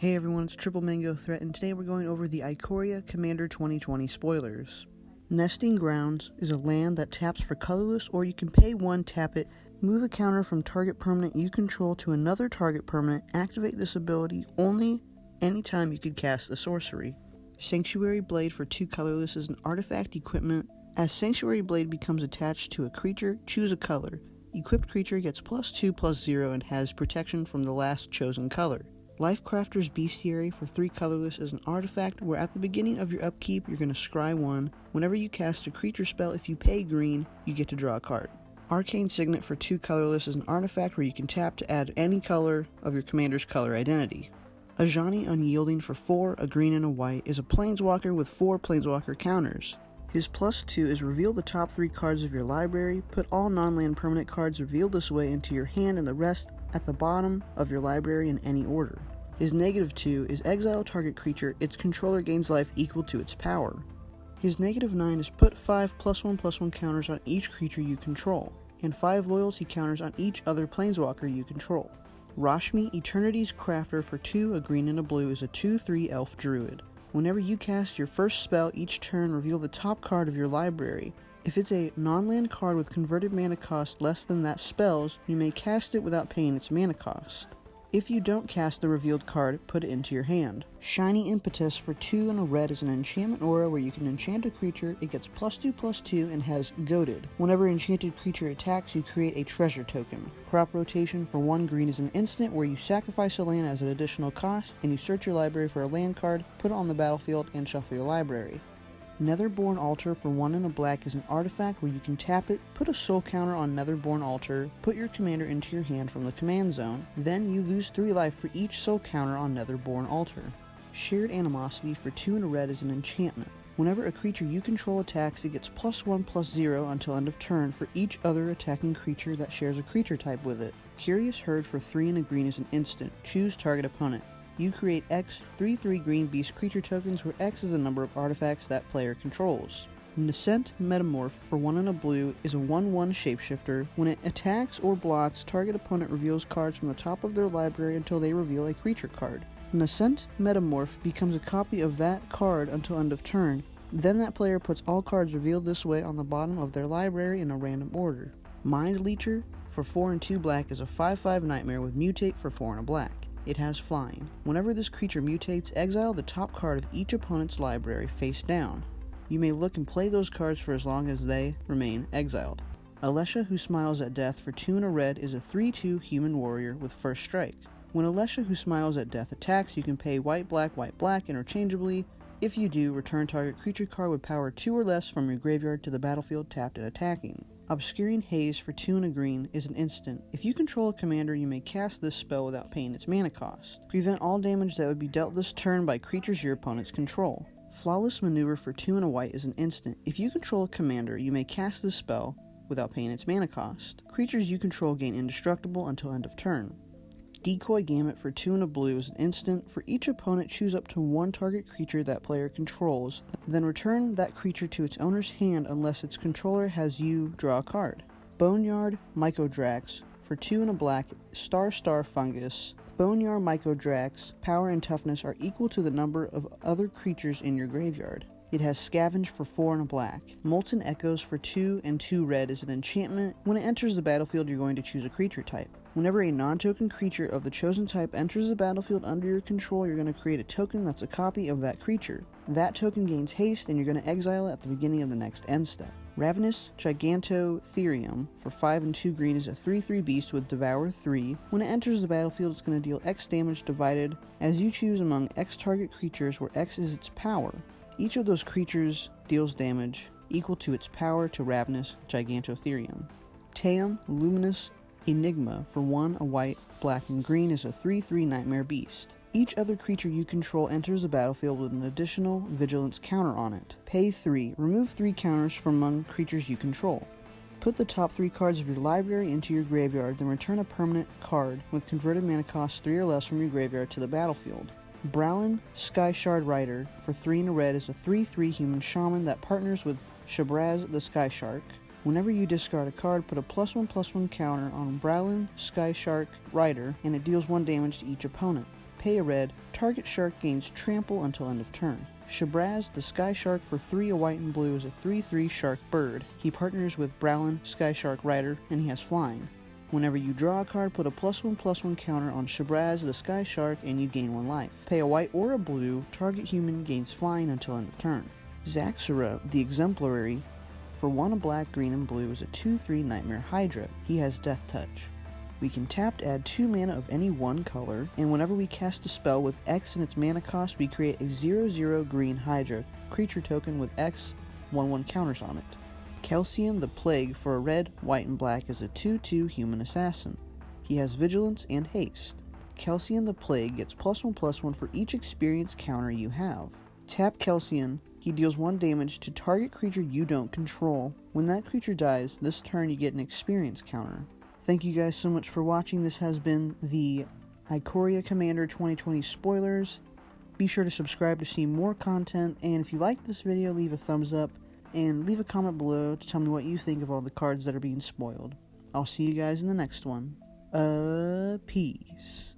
Hey everyone, it's triplemangothreat, and today we're going over the Ikoria Commander 2020 spoilers. Nesting Grounds is a land that taps for colorless, or you can pay 1, tap it, move a counter from target permanent you control to another target permanent, activate this ability only anytime you could cast the sorcery. Sanctuary Blade for 2 colorless is an artifact equipment. As Sanctuary Blade becomes attached to a creature, choose a color. Equipped creature gets +2/+0 and has protection from the last chosen color. Lifecrafter's Bestiary for 3 colorless is an artifact where at the beginning of your upkeep you're going to scry 1. Whenever you cast a creature spell, if you pay green, you get to draw a card. Arcane Signet for 2 colorless is an artifact where you can tap to add any color of your commander's color identity. Ajani Unyielding for 4, a green and a white, is a planeswalker with 4 planeswalker counters. His +2 is reveal the top 3 cards of your library, put all non-land permanent cards revealed this way into your hand and the rest at the bottom of your library in any order. His -2 is exile target creature, its controller gains life equal to its power. His -9 is put 5 +1/+1 counters on each creature you control, and 5 loyalty counters on each other planeswalker you control. Rashmi, Eternity's Crafter for 2, a green and a blue, is a 2/3 elf druid. Whenever you cast your first spell each turn, reveal the top card of your library. If it's a non-land card with converted mana cost less than that spell's, you may cast it without paying its mana cost. If you don't cast the revealed card, put it into your hand. Shiny Impetus for 2 and a red is an enchantment aura where you can enchant a creature, it gets +2/+2 and has Goaded. Whenever enchanted creature attacks, you create a treasure token. Crop Rotation for 1 green is an instant where you sacrifice a land as an additional cost, and you search your library for a land card, put it on the battlefield, and shuffle your library. Netherborn Altar for 1 and a black is an artifact where you can tap it, put a soul counter on Netherborn Altar, put your commander into your hand from the command zone, then you lose 3 life for each soul counter on Netherborn Altar. Shared Animosity for 2 and a red is an enchantment. Whenever a creature you control attacks, it gets +1/+0 until end of turn for each other attacking creature that shares a creature type with it. Curious Herd for 3 and a green is an instant. Choose target opponent. You create X 3/3 green beast creature tokens where X is the number of artifacts that player controls. Nascent Metamorph for 1 and a blue is a 1/1 shapeshifter. When it attacks or blocks, target opponent reveals cards from the top of their library until they reveal a creature card. Nascent Metamorph becomes a copy of that card until end of turn. Then that player puts all cards revealed this way on the bottom of their library in a random order. Mind Leecher for 4 and 2 black is a 5/5 nightmare with Mutate for 4 and a black. It has flying. Whenever this creature mutates, exile the top card of each opponent's library face down. You may look and play those cards for as long as they remain exiled. Alesha Who Smiles at Death for 2 and a red is a 3/2 human warrior with first strike. When Alesha Who Smiles at Death attacks, you can pay white, black interchangeably. If you do, return target creature card with power 2 or less from your graveyard to the battlefield tapped and attacking. Obscuring Haze for 2 and a green is an instant. If you control a commander, you may cast this spell without paying its mana cost. Prevent all damage that would be dealt this turn by creatures your opponents control. Flawless Maneuver for 2 and a white is an instant. If you control a commander, you may cast this spell without paying its mana cost. Creatures you control gain indestructible until end of turn. Decoy Gamut for 2 and a blue is an instant. For each opponent, choose up to 1 target creature that player controls, then return that creature to its owner's hand unless its controller has you draw a card. Boneyard Mycodrax for 2 and a black, star fungus. Boneyard Mycodrax power and toughness are equal to the number of other creatures in your graveyard. It has Scavenge for 4 and a black. Molten Echoes for 2 and 2 red is an enchantment. When it enters the battlefield, you're going to choose a creature type. Whenever a non-token creature of the chosen type enters the battlefield under your control, you're going to create a token that's a copy of that creature. That token gains haste, and you're going to exile it at the beginning of the next end step. Ravenous Gigantotherium for 5 and 2 green is a 3/3 beast with Devour 3. When it enters the battlefield, it's going to deal X damage divided as you choose among X target creatures where X is its power. Each of those creatures deals damage equal to its power to Ravenous Gigantotherium. Taryam Luminous Enigma for 1, a white, black, and green is a 3/3 nightmare beast. Each other creature you control enters the battlefield with an additional vigilance counter on it. Pay 3. Remove 3 counters from among creatures you control. Put the top 3 cards of your library into your graveyard, then return a permanent card with converted mana cost 3 or less from your graveyard to the battlefield. Brallin Skyshark Rider for 3 and a red is a 3/3 human shaman that partners with Shabras the Skyshark. Whenever you discard a card, put a +1/+1 counter on Brallin Skyshark Rider, and it deals 1 damage to each opponent. Pay a red, target shark gains trample until end of turn. Shabras, the Skyshark for 3, a white and blue, is a 3/3 shark bird. He partners with Brallin, Skyshark Rider, and he has flying. Whenever you draw a card, put a +1/+1 counter on Shabras, the Skyshark, and you gain 1 life. Pay a white or a blue, target human gains flying until end of turn. Zaxara, the Exemplary, for 1, a black, green, and blue, is a 2/3 Nightmare Hydra. He has Death Touch. We can tap to add 2 mana of any one color, and whenever we cast a spell with X in its mana cost, we create a 0/0 green Hydra creature token with X 1/1 counters on it. Kelsien, the Plague, for a red, white, and black, is a 2/2 human assassin. He has Vigilance and Haste. Kelsien the Plague gets +1/+1 for each experience counter you have. Tap Kelsien, he deals 1 damage to target creature you don't control. When that creature dies, this turn you get an experience counter. Thank you guys so much for watching. This has been the Ikoria Commander 2020 spoilers. Be sure to subscribe to see more content, and if you liked this video, leave a thumbs up, and leave a comment below to tell me what you think of all the cards that are being spoiled. I'll see you guys in the next one. Peace.